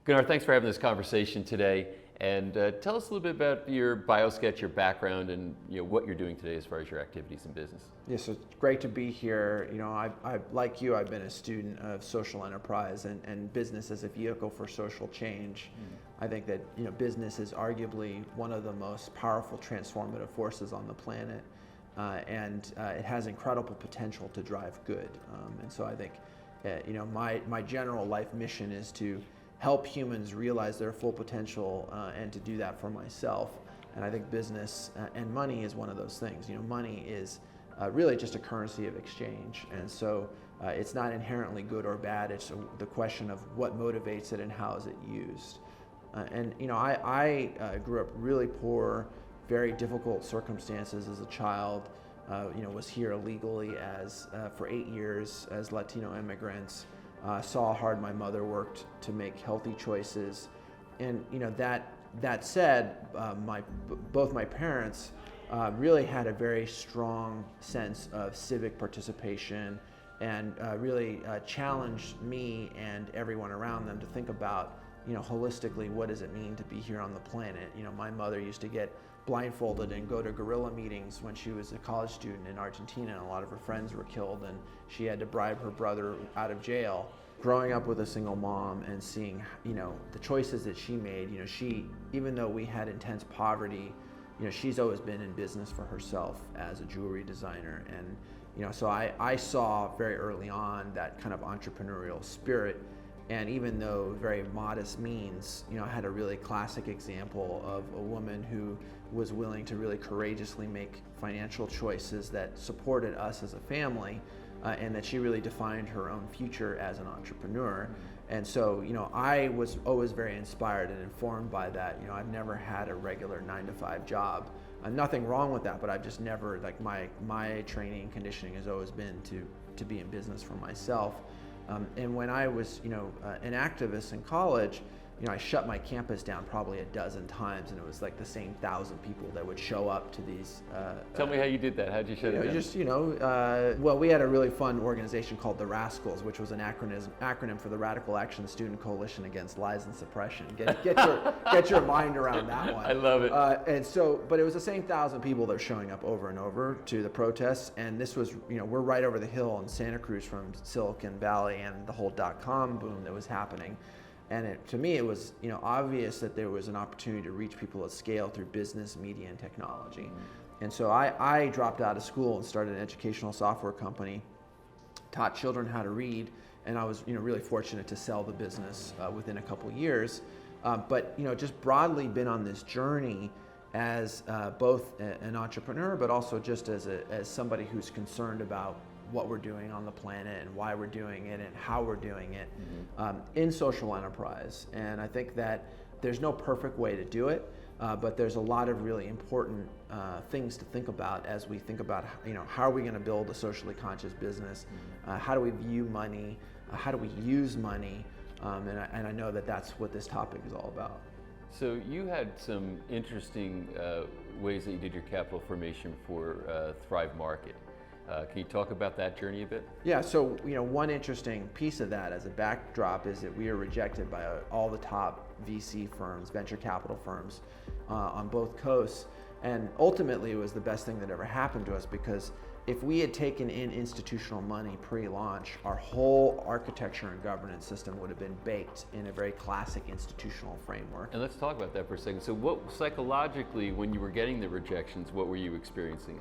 Gunnar, thanks for having this conversation today. And tell us a little bit about your biosketch, your background, and what you're doing today as far as your activities in business. Yes, it's great to be here. Like you, I've been a student of social enterprise and business as a vehicle for social change. I think that business is arguably one of the most powerful transformative forces on the planet, and it has incredible potential to drive good. And so I think, my general life mission is to help humans realize their full potential, and to do that for myself. And I think business and money is one of those things. Money is really just a currency of exchange, and so it's not inherently good or bad. It's the question of what motivates it and how is it used. I grew up really poor, very difficult circumstances as a child. Was here illegally for 8 years as Latino immigrants. Saw how hard my mother worked to make healthy choices, and that said, both my parents really had a very strong sense of civic participation, and really challenged me and everyone around them to think about holistically, what does it mean to be here on the planet. My mother used to get blindfolded and go to guerrilla meetings when she was a college student in Argentina, and a lot of her friends were killed, and she had to bribe her brother out of jail. Growing up with a single mom and seeing the choices that she made, she, even though we had intense poverty, she's always been in business for herself as a jewelry designer. And so I saw very early on that kind of entrepreneurial spirit. And even though very modest means, I had a really classic example of a woman who was willing to really courageously make financial choices that supported us as a family, and that she really defined her own future as an entrepreneur. And so, I was always very inspired and informed by that. I've never had a regular 9-to-5 job. Nothing wrong with that, but I've just never, my training and conditioning has always been to be in business for myself. And when I was, an activist in college, I shut my campus down probably a dozen times, and it was like the same 1,000 people that would show up to these. Tell me how you did that. How'd you shut it down? Just, well, we had a really fun organization called the Rascals, which was an acronym for the Radical Action Student Coalition Against Lies and Suppression. Get your mind around that one. I love it. And so, but it was the same 1,000 people that were showing up over and over to the protests, and this was, we're right over the hill in Santa Cruz from Silicon Valley and the whole .com boom that was happening. And to me, it was obvious that there was an opportunity to reach people at scale through business, media, and technology. And so I dropped out of school and started an educational software company, taught children how to read, and I was really fortunate to sell the business within a couple years. But just broadly been on this journey as both an entrepreneur, but also just as somebody who's concerned about what we're doing on the planet and why we're doing it and how we're doing it in social enterprise. And I think that there's no perfect way to do it, but there's a lot of really important things to think about as we think about how are we going to build a socially conscious business, how do we view money, how do we use money, and I know that that's what this topic is all about. So you had some interesting ways that you did your capital formation for Thrive Market. Can you talk about that journey a bit? Yeah, so one interesting piece of that as a backdrop is that we are rejected by all the top VC firms, venture capital firms on both coasts. And ultimately it was the best thing that ever happened to us, because if we had taken in institutional money pre-launch, our whole architecture and governance system would have been baked in a very classic institutional framework. And let's talk about that for a second. So what psychologically, when you were getting the rejections, what were you experiencing?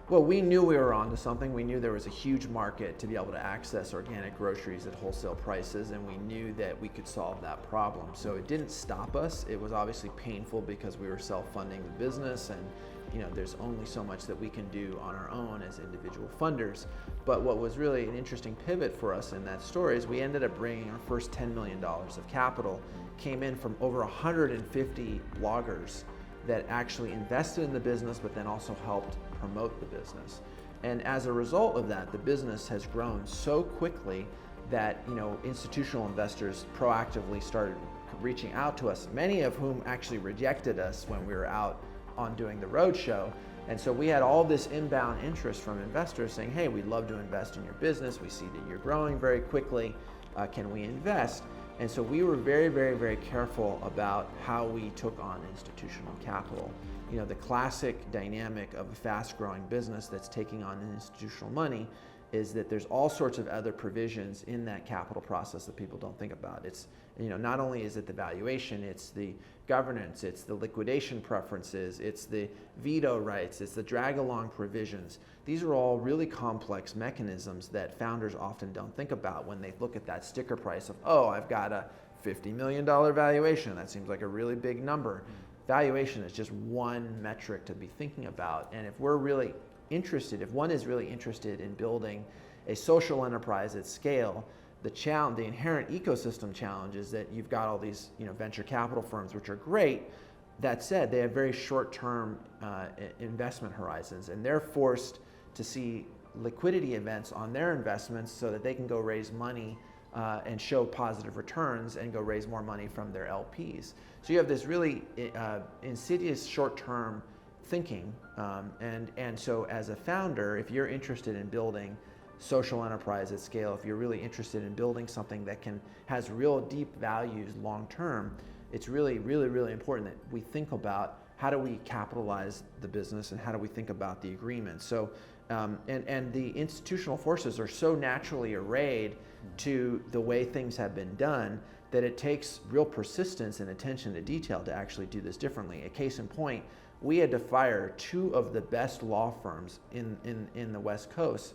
Well, we knew we were onto something. We knew there was a huge market to be able to access organic groceries at wholesale prices, and we knew that we could solve that problem. So it didn't stop us. It was obviously painful because we were self-funding the business, and there's only so much that we can do on our own as individual funders. But what was really an interesting pivot for us in that story is we ended up bringing our first $10 million of capital, came in from over 150 bloggers that actually invested in the business, but then also helped promote the business. And as a result of that, the business has grown so quickly that institutional investors proactively started reaching out to us, many of whom actually rejected us when we were out on doing the roadshow. And so we had all this inbound interest from investors saying, hey, we'd love to invest in your business. We see that you're growing very quickly. Can we invest? And so we were very, very, very careful about how we took on institutional capital. You know, the classic dynamic of a fast-growing business that's taking on institutional money is that there's all sorts of other provisions in that capital process that people don't think about. It's, you know, not only is it the valuation, it's the governance, it's the liquidation preferences, it's the veto rights, it's the drag-along provisions. These are all really complex mechanisms that founders often don't think about when they look at that sticker price of, oh, I've got a $50 million valuation. That seems like a really big number. Valuation is just one metric to be thinking about. And if we're really interested, if one is really interested in building a social enterprise at scale, the inherent ecosystem challenge is that you've got all these, you know, venture capital firms, which are great. That said, they have very short-term investment horizons, and they're forced to see liquidity events on their investments so that they can go raise money and show positive returns and go raise more money from their LPs. So you have this really insidious short-term thinking, and so as a founder, if you're interested in building social enterprise at scale, if you're really interested in building something that has real deep values long term, it's really, really, really important that we think about how do we capitalize the business and how do we think about the agreement. So, and the institutional forces are so naturally arrayed to the way things have been done that it takes real persistence and attention to detail to actually do this differently. A case in point, we had to fire two of the best law firms in the West Coast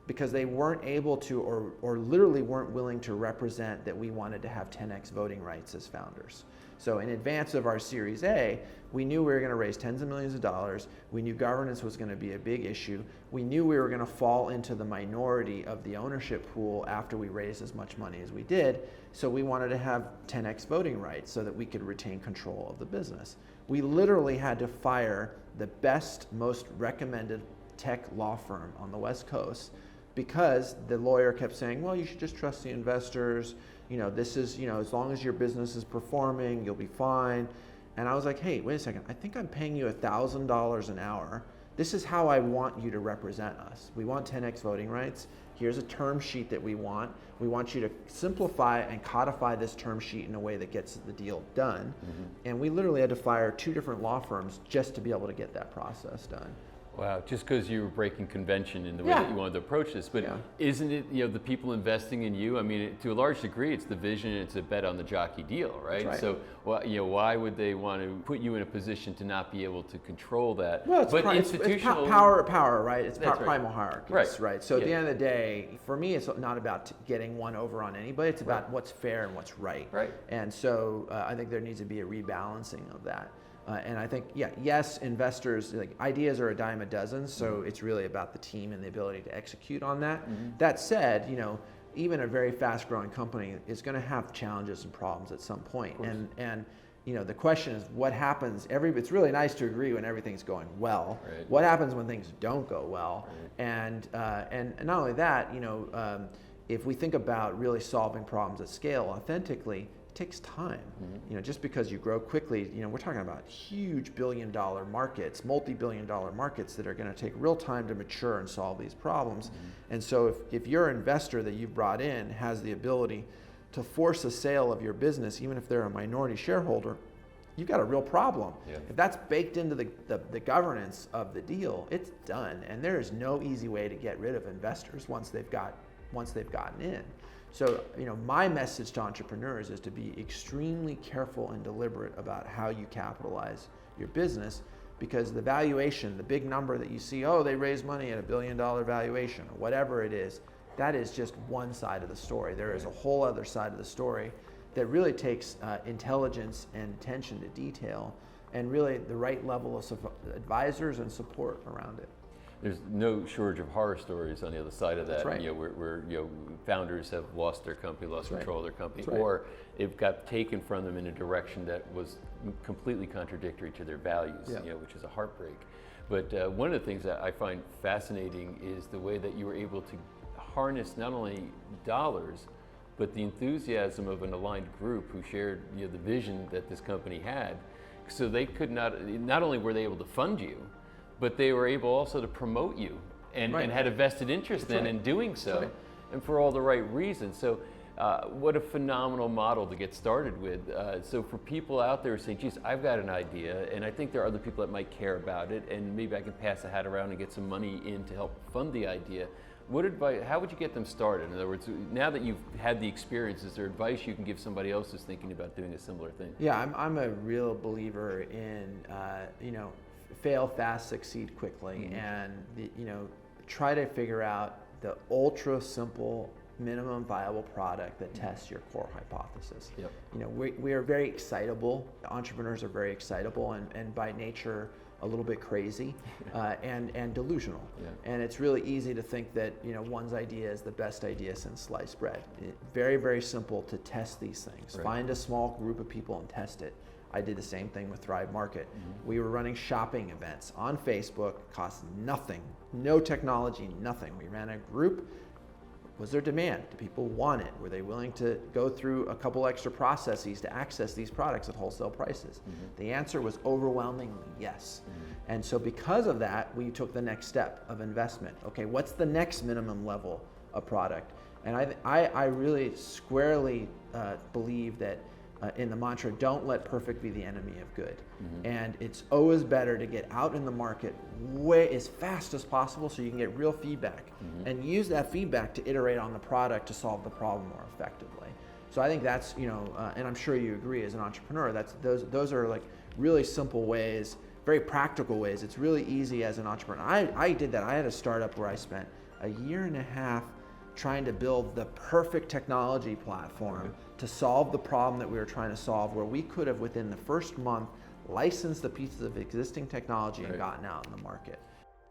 because they weren't able to, or literally weren't willing to represent that we wanted to have 10x voting rights as founders. So in advance of our Series A, we knew we were going to raise tens of millions of dollars. We knew governance was going to be a big issue. We knew we were going to fall into the minority of the ownership pool after we raised as much money as we did. So we wanted to have 10x voting rights so that we could retain control of the business. We literally had to fire the best, most recommended tech law firm on the West Coast because the lawyer kept saying, well, you should just trust the investors. You know, this is, you know, as long as your business is performing, you'll be fine. And I was like, hey, wait a second. I think I'm paying you $1,000 an hour. This is how I want you to represent us. We want 10x voting rights. Here's a term sheet that we want. We want you to simplify and codify this term sheet in a way that gets the deal done. Mm-hmm. And we literally had to fire two different law firms just to be able to get that process done. Wow, just because you were breaking convention in the way that you wanted to approach this, but isn't it, you know, the people investing in you? I mean, to a large degree, it's the vision, and it's a bet on the jockey deal, right? That's right. So, well, you know, why would they want to put you in a position to not be able to control that? Well, it's power, right? It's primal hierarchies, right? So at the end of the day, for me, it's not about getting one over on anybody. It's about what's fair and what's right. Right. And so I think there needs to be a rebalancing of that. And I think, yes, investors, like, ideas are a dime a dozen, so it's really about the team and the ability to execute on that. Mm-hmm. That said, you know, even a very fast-growing company is going to have challenges and problems at some point. And you know, the question is, what happens? It's really nice to agree when everything's going well. Right. What happens when things don't go well? Right. And not only that, you know, if we think about really solving problems at scale authentically, it takes time. Mm-hmm. You know, just because you grow quickly, you know, we're talking about huge billion-dollar markets, multi-billion-dollar markets that are going to take real time to mature and solve these problems. Mm-hmm. And so if your investor that you've brought in has the ability to force a sale of your business, even if they're a minority shareholder, you've got a real problem. Yeah. If that's baked into the governance of the deal, it's done. And there is no easy way to get rid of investors once they've gotten in. So, you know, my message to entrepreneurs is to be extremely careful and deliberate about how you capitalize your business, because the valuation, the big number that you see, oh, they raised money at $1 billion valuation, or whatever it is, that is just one side of the story. There is a whole other side of the story that really takes intelligence and attention to detail, and really the right level of advisors and support around it. There's no shortage of horror stories on the other side of that. That's right. You know, where you know, founders have lost their company, lost control of their company, right. or it got taken from them in a direction that was completely contradictory to their values. You know, which is a heartbreak. But one of the things that I find fascinating is the way that you were able to harness not only dollars, but the enthusiasm of an aligned group who shared, you know, the vision that this company had. So they could not only were they able to fund you, but they were able also to promote you and had a vested interest in doing so, and for all the right reasons. So What a phenomenal model to get started with. So for people out there saying, geez, I've got an idea, and I think there are other people that might care about it, and maybe I can pass the hat around and get some money in to help fund the idea. What advice, how would you get them started? In other words, now that you've had the experience, is there advice you can give somebody else who's thinking about doing a similar thing? Yeah, I'm a real believer in, fail fast, succeed quickly, and, try to figure out the ultra simple minimum viable product that tests your core hypothesis. Yep. We are very excitable. Entrepreneurs are very excitable and by nature a little bit crazy and delusional. Yeah. And it's really easy to think that one's idea is the best idea since sliced bread. Very, very simple to test these things. Right. Find a small group of people and test it. I did the same thing with Thrive Market. We were running shopping events on Facebook, cost nothing, no technology, nothing. We ran a group. Was there demand? Do people want it? Were they willing to go through a couple extra processes to access these products at wholesale prices? The answer was overwhelmingly yes. And so because of that, we took the next step of investment. Okay, what's the next minimum level of product? And I really squarely believe that in the mantra, don't let perfect be the enemy of good. And it's always better to get out in the market way as fast as possible so you can get real feedback and use that feedback to iterate on the product to solve the problem more effectively. So I think that's, and I'm sure you agree as an entrepreneur, those are like really simple ways, very practical ways. It's really easy as an entrepreneur. I did that. I had a startup where I spent a year and a half trying to build the perfect technology platform to solve the problem that we were trying to solve, where we could have within the first month licensed the pieces of existing technology and gotten out in the market.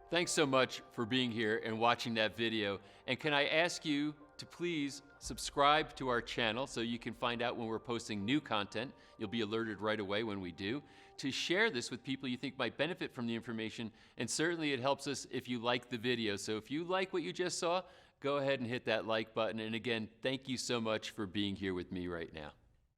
Thanks so much for being here and watching that video. And can I ask you to please subscribe to our channel so you can find out when we're posting new content. You'll be alerted right away when we do. To share this with people you think might benefit from the information, and certainly it helps us if you like the video. So if you like what you just saw, go ahead and hit that like button. And again, thank you so much for being here with me right now.